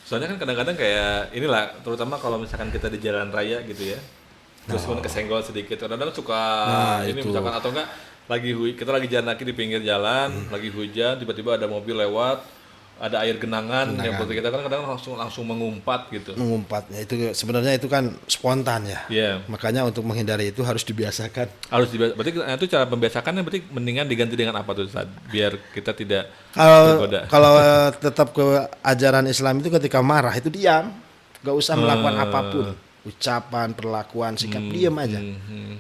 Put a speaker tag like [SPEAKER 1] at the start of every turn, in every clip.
[SPEAKER 1] Soalnya kan kadang-kadang kayak inilah, terutama kalau misalkan kita di jalan raya gitu ya, terus kemudian kesenggol sedikit, kadang-kadang suka
[SPEAKER 2] Nah
[SPEAKER 1] ini
[SPEAKER 2] itu.
[SPEAKER 1] misalkan atau enggak kita lagi jalan kaki di pinggir jalan, lagi hujan, tiba-tiba ada mobil lewat, ada air genangan, yang
[SPEAKER 2] Genangan
[SPEAKER 1] seperti kita kan kadang langsung mengumpat gitu.
[SPEAKER 2] mengumpatnya itu sebenarnya itu kan spontan ya.
[SPEAKER 1] Iya,
[SPEAKER 2] Makanya untuk menghindari itu harus dibiasakan.
[SPEAKER 1] berarti itu cara pembiasakannya berarti mendingan diganti dengan apa tuh Ustaz? Biar kita tidak
[SPEAKER 2] Kalau
[SPEAKER 1] tergoda.
[SPEAKER 2] kalau tetap ke ajaran Islam itu ketika marah itu diam, gak usah melakukan apapun, ucapan, perlakuan, sikap, diam aja.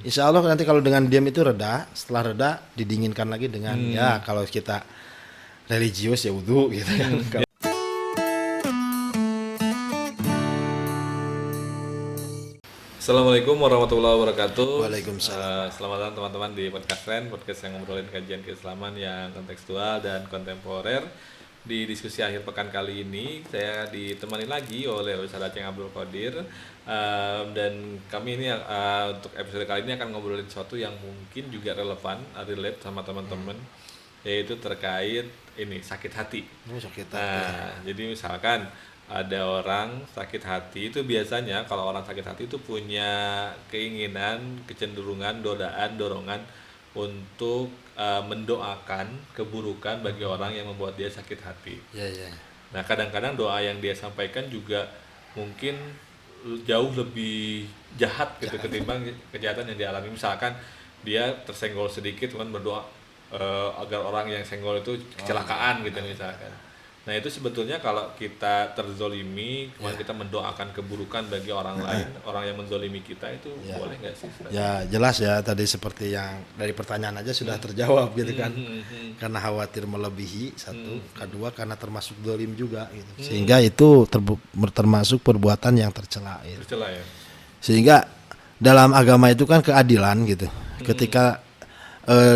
[SPEAKER 2] Insya Allah nanti kalau dengan diam itu reda, setelah reda didinginkan lagi dengan ya kalau kita religius ya wudhu gitu kan.
[SPEAKER 1] Assalamualaikum warahmatullahi wabarakatuh.
[SPEAKER 2] Waalaikumsalam.
[SPEAKER 1] Selamat datang teman-teman di podcast Ren, podcast yang ngobrolin kajian keislaman yang kontekstual dan kontemporer. Di diskusi akhir pekan kali ini, saya ditemani lagi oleh Ustaz Aceng Abdul Qadir. Dan kami ini untuk episode kali ini akan ngobrolin sesuatu yang mungkin juga relevan, relate sama teman-teman, yaitu terkait ini sakit hati.
[SPEAKER 2] Sakit hati.
[SPEAKER 1] Nah, jadi misalkan ada orang sakit hati, itu biasanya kalau orang sakit hati itu punya keinginan, kecenderungan, dorongan untuk mendoakan keburukan bagi orang yang membuat dia sakit hati.
[SPEAKER 2] Ya ya.
[SPEAKER 1] Nah, kadang-kadang doa yang dia sampaikan juga mungkin jauh lebih jahat gitu ketimbang kejahatan yang dialami. Misalkan dia tersenggol sedikit kan berdoa agar orang yang senggol itu kecelakaan gitu misalkan. Nah, itu sebetulnya kalau kita terzolimi, kemudian kita mendoakan keburukan bagi orang lain, orang yang menzolimi kita itu boleh nggak sih?
[SPEAKER 2] Ya jelas ya tadi seperti yang dari pertanyaan aja sudah terjawab gitu kan. Karena khawatir melebihi satu, kedua karena termasuk dolim juga gitu. Sehingga itu termasuk perbuatan yang tercela gitu.
[SPEAKER 1] Tercela ya.
[SPEAKER 2] Sehingga dalam agama itu kan keadilan gitu. Ketika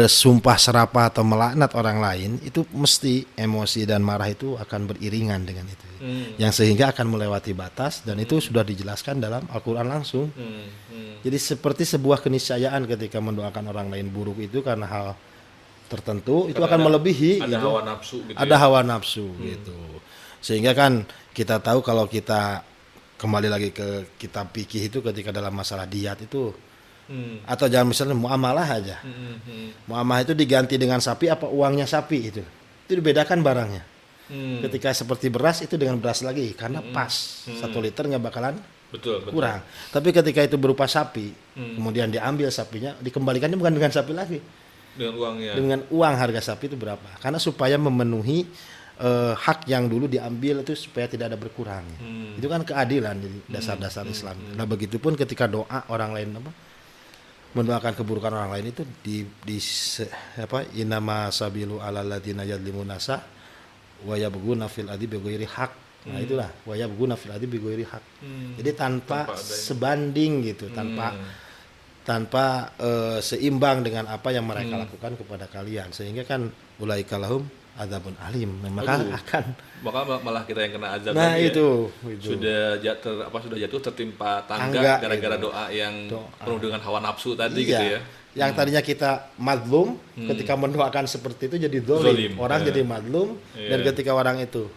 [SPEAKER 2] sumpah serapah atau melaknat orang lain itu mesti emosi dan marah itu akan beriringan dengan itu. Yang sehingga akan melewati batas dan itu sudah dijelaskan dalam Al-Qur'an langsung. Jadi seperti sebuah keniscayaan ketika mendoakan orang lain buruk itu karena hal tertentu itu akan melebihi
[SPEAKER 1] Ada
[SPEAKER 2] gitu.
[SPEAKER 1] hawa nafsu gitu.
[SPEAKER 2] Ada hawa nafsu gitu. Sehingga kan kita tahu kalau kita kembali lagi ke kitab fikih itu ketika dalam masalah diat itu atau jangan misalnya muamalah aja. Muamalah itu diganti dengan sapi apa uangnya sapi itu dibedakan barangnya. Ketika seperti beras itu dengan beras lagi karena pas 1 liter nggak bakalan
[SPEAKER 1] Betul.
[SPEAKER 2] kurang. Tapi ketika itu berupa sapi, kemudian diambil sapinya, dikembalikannya bukan dengan sapi lagi,
[SPEAKER 1] Dengan uangnya.
[SPEAKER 2] dengan uang harga sapi itu berapa? Karena supaya memenuhi hak yang dulu diambil itu supaya tidak ada berkurang. Itu kan keadilan di dasar-dasar Islam. Nah begitupun ketika doa orang lain mendoakan keburukan orang lain itu inama sabilu alal ladzina yadlimuna nasa wa yabghuna fil ardi bighairi haq. Nah itulah wa yabghuna fil ardi bighairi haq. Jadi tanpa sebanding gitu, tanpa seimbang dengan apa yang mereka lakukan kepada kalian, sehingga kan ulaika lahum adzabun alim, maka akan
[SPEAKER 1] malah kita yang kena azab
[SPEAKER 2] nah
[SPEAKER 1] tadi
[SPEAKER 2] itu
[SPEAKER 1] sudah jatuh tertimpa tangga gara-gara doa yang penuh dengan hawa nafsu tadi gitu ya.
[SPEAKER 2] Yang tadinya kita madlum ketika mendoakan seperti itu jadi dolim. Orang jadi madlum dan ketika orang itu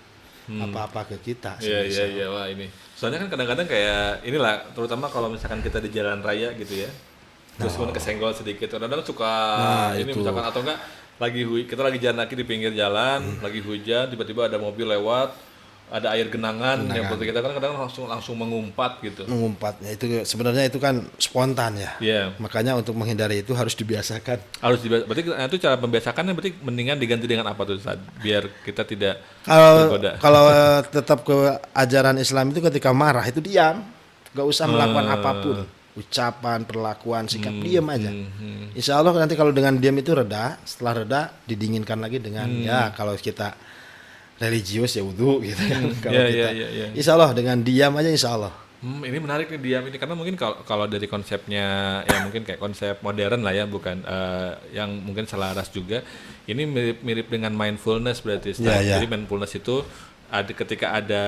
[SPEAKER 2] apa-apa ke kita.
[SPEAKER 1] Iya, wah ini. Soalnya kan kadang-kadang kayak inilah, terutama kalau misalkan kita di jalan raya gitu ya. Terus kemudian kesenggol sedikit, kadang-kadang suka ini misalkan atau enggak kita lagi jalan kaki di pinggir jalan, lagi hujan, tiba-tiba ada mobil lewat, ada air genangan, yang seperti kita kan kadang langsung mengumpat gitu.
[SPEAKER 2] Mengumpatnya itu sebenarnya itu kan spontan ya.
[SPEAKER 1] Iya.
[SPEAKER 2] Makanya untuk menghindari itu harus dibiasakan.
[SPEAKER 1] Berarti itu cara pembiasakannya berarti mendingan diganti dengan apa tuh Ustaz? Biar kita tidak
[SPEAKER 2] Kalau
[SPEAKER 1] tergoda.
[SPEAKER 2] kalau tetap ke ajaran Islam itu ketika marah itu diam, gak usah melakukan apapun, ucapan, perlakuan, sikap, diam aja. Insya Allah nanti kalau dengan diam itu reda, setelah reda didinginkan lagi dengan ya kalau kita religius ya wudhu gitu kan. Kalau kita Insya Allah dengan diam aja Insya Allah.
[SPEAKER 1] Ini menarik nih diam ini, karena mungkin kalau dari konsepnya ya mungkin kayak konsep modern lah ya, bukan yang mungkin selaras juga. Ini mirip dengan mindfulness berarti. Jadi mindfulness itu ketika ada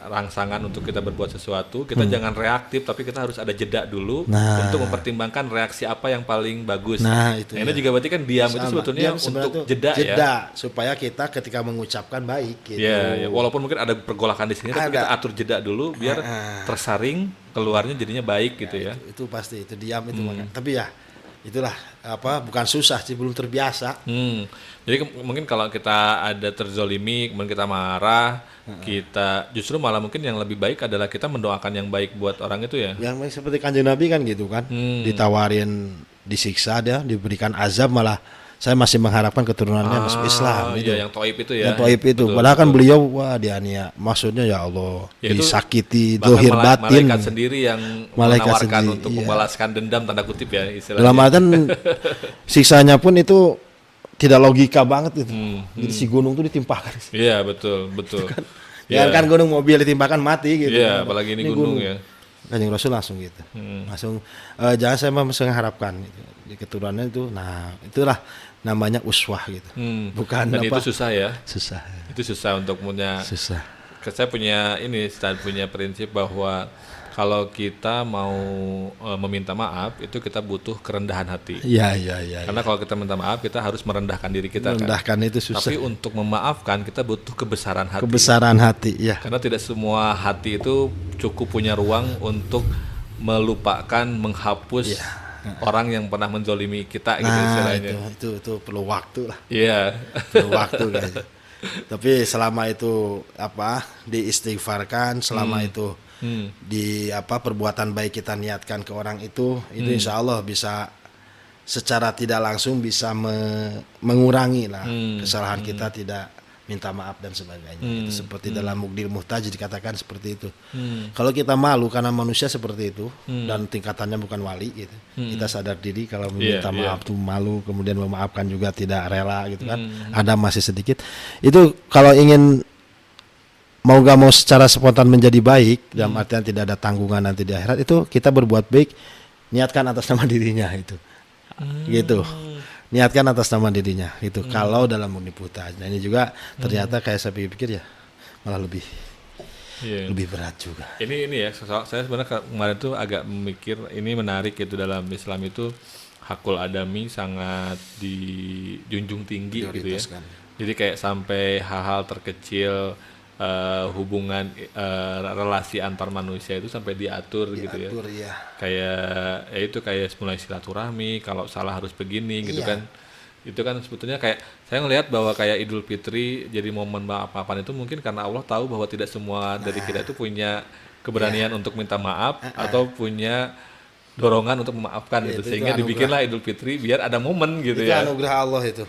[SPEAKER 1] rangsangan untuk kita berbuat sesuatu, kita jangan reaktif, tapi kita harus ada jeda dulu untuk mempertimbangkan reaksi apa yang paling bagus.
[SPEAKER 2] Nah, itu
[SPEAKER 1] ini juga berarti kan diam itu sebetulnya untuk jeda ya.
[SPEAKER 2] Supaya kita ketika mengucapkan baik gitu.
[SPEAKER 1] Ya, walaupun mungkin ada pergolakan di sini, tapi kita atur jeda dulu biar tersaring, keluarnya jadinya baik gitu ya.
[SPEAKER 2] Itu pasti, itu diam itu makanya. Tapi ya itulah bukan susah sih, belum terbiasa.
[SPEAKER 1] Jadi mungkin kalau kita ada terzolimi, kemudian kita marah, kita justru malah mungkin yang lebih baik adalah kita mendoakan yang baik buat orang itu ya.
[SPEAKER 2] Yang seperti Kanjeng Nabi kan gitu kan, ditawarin disiksa, dia diberikan azab, malah saya masih mengharapkan keturunannya masuk Islam gitu.
[SPEAKER 1] Iya, yang Thaif itu ya.
[SPEAKER 2] Yang Thaif itu. Padahal kan beliau dianiaya. Maksudnya ya Allah, ya disakiti zahir batin.
[SPEAKER 1] Malaikat sendiri yang menawarkan untuk membalaskan dendam tanda kutip ya istilahnya.
[SPEAKER 2] Dalam artian siksanya pun itu tidak logika banget itu. Jadi si gunung itu ditimpakan.
[SPEAKER 1] Iya, betul.
[SPEAKER 2] Kan, kan gunung mobil ditimpakan mati gitu.
[SPEAKER 1] Iya, apalagi ini gunung ya.
[SPEAKER 2] Kanjeng Rasul langsung gitu. Langsung jangan saya mengharapkan gitu. Di keturunannya itu, nah itulah namanya uswah gitu. Bukan
[SPEAKER 1] dan itu susah ya.
[SPEAKER 2] Susah.
[SPEAKER 1] Itu susah untuk punya.
[SPEAKER 2] Susah.
[SPEAKER 1] Saya punya prinsip bahwa kalau kita mau meminta maaf itu kita butuh kerendahan hati.
[SPEAKER 2] Iya.
[SPEAKER 1] Karena kalau kita minta maaf kita harus merendahkan diri kita.
[SPEAKER 2] Merendahkan itu susah.
[SPEAKER 1] Tapi untuk memaafkan kita butuh kebesaran hati.
[SPEAKER 2] Kebesaran hati, ya.
[SPEAKER 1] Karena tidak semua hati itu cukup punya ruang untuk melupakan, menghapus orang yang pernah menzolimi kita gitu istilahnya.
[SPEAKER 2] Itu perlu waktu lah.
[SPEAKER 1] Iya.
[SPEAKER 2] Perlu waktu kayaknya. Tapi selama itu diistighfarkan, selama itu di perbuatan baik kita niatkan ke orang itu insya Allah bisa secara tidak langsung bisa mengurangi lah kesalahan kita, tidak minta maaf dan sebagainya. Itu seperti dalam Mugdil Muhtaj dikatakan seperti itu. Kalau kita malu karena manusia seperti itu dan tingkatannya bukan wali gitu. Kita sadar diri kalau meminta maaf tuh malu, kemudian memaafkan juga tidak rela gitu kan. Ada masih sedikit. Itu kalau ingin mau gak mau secara spontan menjadi baik, dalam artian tidak ada tanggungan nanti di akhirat, itu kita berbuat baik niatkan atas nama dirinya itu. Gitu. Niatkan atas nama dirinya itu. Kalau dalam Mugdil Muhtaj. Nah ini juga ternyata kayak saya pikir ya malah lebih berat juga. Ini
[SPEAKER 1] ya saya sebenarnya kemarin tuh agak memikir ini menarik gitu, dalam Islam itu hakul adami sangat dijunjung tinggi gitu ya. Jadi kayak sampai hal-hal terkecil hubungan relasi antar manusia itu sampai diatur gitu ya. Kayak mulai silaturahmi, kalau salah harus begini gitu kan. Itu kan sebetulnya kayak saya ngelihat bahwa kayak Idul Fitri jadi momen apa-apaan itu mungkin karena Allah tahu bahwa tidak semua dari kita itu punya keberanian untuk minta maaf atau punya dorongan untuk memaafkan gitu, sehingga dibikinlah Idul Fitri biar ada momen gitu ya.
[SPEAKER 2] Itu anugerah Allah itu.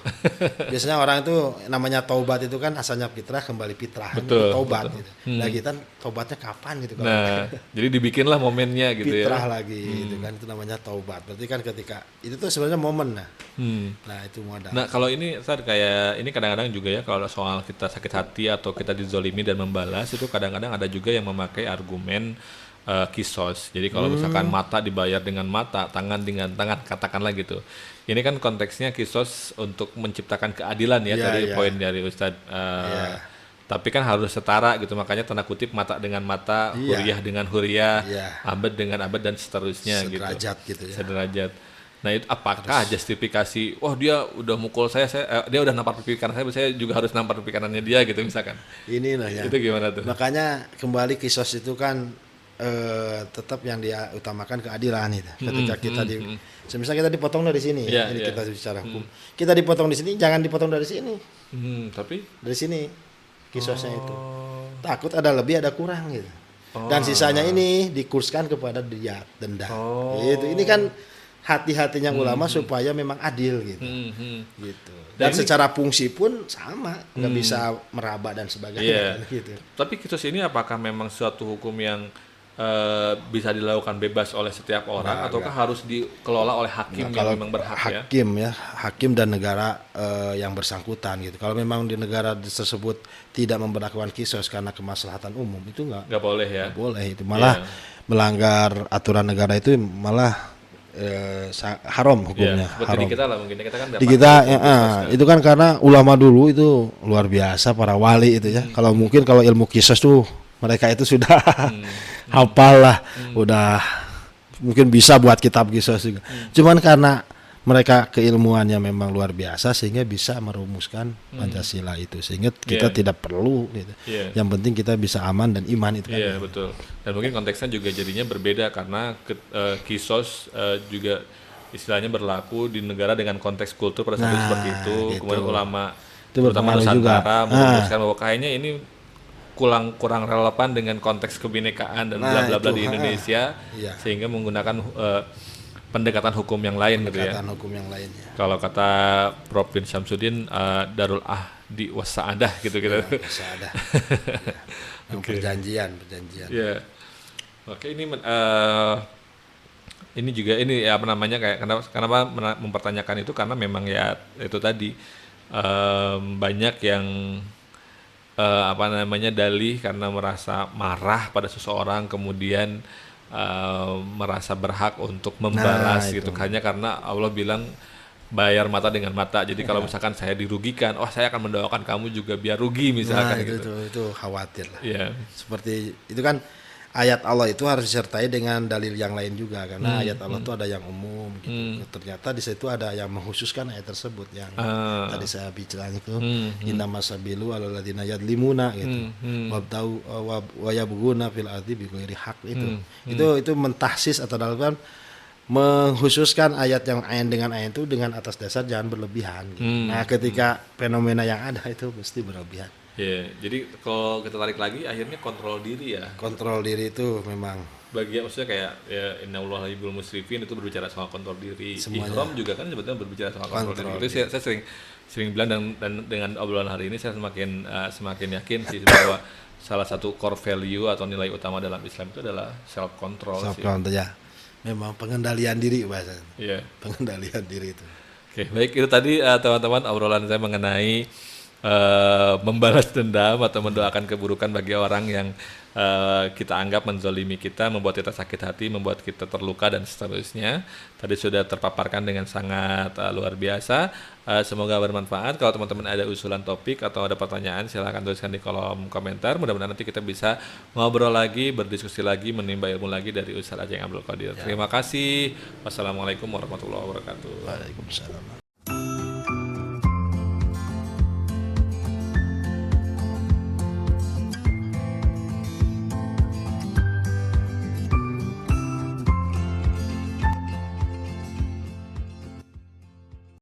[SPEAKER 2] Biasanya orang itu namanya taubat itu kan asalnya fitrah kembali fitrah.
[SPEAKER 1] Betul.
[SPEAKER 2] Taubat gitu. Nah kita taubatnya kapan gitu?
[SPEAKER 1] Nah, jadi dibikinlah momennya gitu ya.
[SPEAKER 2] Fitrah lagi, itu kan itu namanya taubat. Berarti kan ketika itu tuh sebenarnya momen nah. Nah itu modal.
[SPEAKER 1] Nah kalau ini kayak ini kadang-kadang juga ya kalau soal kita sakit hati atau kita dizolimi dan membalas itu kadang-kadang ada juga yang memakai argumen kisos. Jadi kalau misalkan mata dibayar dengan mata, tangan dengan tangan, katakanlah gitu. Ini kan konteksnya kisos untuk menciptakan keadilan ya, tadi poin dari Ustadz. Tapi kan harus setara gitu, makanya tanda kutip mata dengan mata, huriyah dengan huriyah, abad dengan abad dan seterusnya
[SPEAKER 2] sederajat gitu ya.
[SPEAKER 1] Sederajat. Nah itu apakah justifikasi, dia udah mukul saya dia udah nampar pipi kanan saya juga harus nampar pipi kanannya dia gitu misalkan.
[SPEAKER 2] Ini nah ya.
[SPEAKER 1] Itu gimana tuh?
[SPEAKER 2] Makanya kembali kisos itu kan tetap yang dia utamakan keadilan itu. Ketika kita misalnya kita dipotong dari sini, kita bicara hukum. Kita dipotong di sini, jangan dipotong dari sini.
[SPEAKER 1] Tapi
[SPEAKER 2] dari sini kisosnya itu. Takut ada lebih ada kurang gitu. Dan sisanya ini dikurskan kepada dia denda. Gitu. Ini kan hati-hatinya ulama supaya memang adil gitu. Gitu. Dan secara fungsi pun sama, nggak bisa meraba dan sebagainya gitu.
[SPEAKER 1] Tapi kisos ini apakah memang suatu hukum yang bisa dilakukan bebas oleh setiap orang ataukah harus dikelola oleh hakim yang memang berhak
[SPEAKER 2] hakim dan negara yang bersangkutan gitu. Kalau memang di negara tersebut tidak memberlakukan kisos karena kemaslahatan umum itu nggak
[SPEAKER 1] boleh ya.
[SPEAKER 2] Nggak boleh itu malah melanggar aturan negara itu malah haram
[SPEAKER 1] Ya,
[SPEAKER 2] hukumnya.
[SPEAKER 1] seperti di
[SPEAKER 2] Haram.
[SPEAKER 1] kita lah mungkin kita kan
[SPEAKER 2] Di
[SPEAKER 1] dapat
[SPEAKER 2] kita
[SPEAKER 1] hukum kisos kan.
[SPEAKER 2] itu kan karena ulama dulu itu luar biasa para wali itu ya. Kalau mungkin kalau ilmu kisos tuh mereka itu sudah hafal lah, udah mungkin bisa buat kitab kisos juga. Cuman karena mereka keilmuannya memang luar biasa sehingga bisa merumuskan Pancasila itu sehingga kita
[SPEAKER 1] Iya.
[SPEAKER 2] tidak perlu gitu.
[SPEAKER 1] Iya.
[SPEAKER 2] Yang penting kita bisa aman dan iman itu kan.
[SPEAKER 1] Iya betul. Dan mungkin konteksnya juga jadinya berbeda karena kisos juga istilahnya berlaku di negara dengan konteks kultur pada saat itu
[SPEAKER 2] Nah,
[SPEAKER 1] seperti itu.
[SPEAKER 2] gitu.
[SPEAKER 1] Kemudian ulama
[SPEAKER 2] Itu
[SPEAKER 1] terutama
[SPEAKER 2] berpengaruh juga.
[SPEAKER 1] Nusantara memutuskan bahwa kayaknya ini kurang relevan dengan konteks kebinekaan dan bla bla bla
[SPEAKER 2] itu,
[SPEAKER 1] di Indonesia
[SPEAKER 2] Iya.
[SPEAKER 1] sehingga menggunakan pendekatan hukum yang lain gitu ya.
[SPEAKER 2] Pendekatan hukum yang lainnya.
[SPEAKER 1] Kalau kata Prof. Bin Syamsuddin Darul Ahdi Wasaadah gitu gitu.
[SPEAKER 2] Bisa ada. Yang perjanjian.
[SPEAKER 1] Ya. Oke, ini juga ini ya apa namanya kayak kenapa mempertanyakan itu karena memang ya itu tadi banyak yang apa namanya dalih karena merasa marah pada seseorang kemudian merasa berhak untuk membalas
[SPEAKER 2] Nah,
[SPEAKER 1] gitu hanya karena Allah bilang bayar mata dengan mata. Jadi kalau misalkan saya dirugikan, saya akan mendoakan kamu juga biar rugi
[SPEAKER 2] Nah,
[SPEAKER 1] misalkan
[SPEAKER 2] itu,
[SPEAKER 1] gitu.
[SPEAKER 2] itu khawatir lah.
[SPEAKER 1] Iya.
[SPEAKER 2] Seperti itu kan ayat Allah itu harus disertai dengan dalil yang lain juga karena ayat Allah itu ada yang umum gitu. Ternyata di situ ada yang mengkhususkan ayat tersebut yang tadi saya bicara itu innamas sabilu alal ladzina yadlimuna gitu. Wabtau wa yabghuna fil ardi bighairi haq itu. Itu mentahsis atau dalam mengkhususkan ayat yang dengan ayat itu dengan atas dasar jangan berlebihan gitu. Nah, ketika fenomena yang ada itu mesti berlebihan.
[SPEAKER 1] Ya, jadi kalau kita tarik lagi akhirnya kontrol diri ya.
[SPEAKER 2] Kontrol diri itu memang
[SPEAKER 1] Bagi maksudnya kayak ya innallaha yuhibbul musrifin itu berbicara soal kontrol diri.
[SPEAKER 2] Semuanya.
[SPEAKER 1] Ihram juga kan sebetulnya berbicara soal kontrol diri. Itu saya sering bilang dan dengan obrolan hari ini saya semakin yakin sih bahwa salah satu core value atau nilai utama dalam Islam itu adalah self control
[SPEAKER 2] self
[SPEAKER 1] sih.
[SPEAKER 2] control ya. Memang pengendalian diri bahasa.
[SPEAKER 1] Iya.
[SPEAKER 2] Pengendalian diri itu.
[SPEAKER 1] Oke, baik itu tadi teman-teman obrolan saya mengenai membalas dendam atau mendoakan keburukan bagi orang yang kita anggap menzolimi kita, membuat kita sakit hati, membuat kita terluka dan seterusnya. Tadi sudah terpaparkan dengan sangat luar biasa. Semoga bermanfaat. Kalau teman-teman ada usulan topik atau ada pertanyaan, silahkan tuliskan di kolom komentar. Mudah-mudahan nanti kita bisa ngobrol lagi, berdiskusi lagi, menimba ilmu lagi dari Ustaz Ajeng Abdul Qadir. Terima kasih. Wassalamualaikum warahmatullahi wabarakatuh.
[SPEAKER 2] Waalaikumsalam.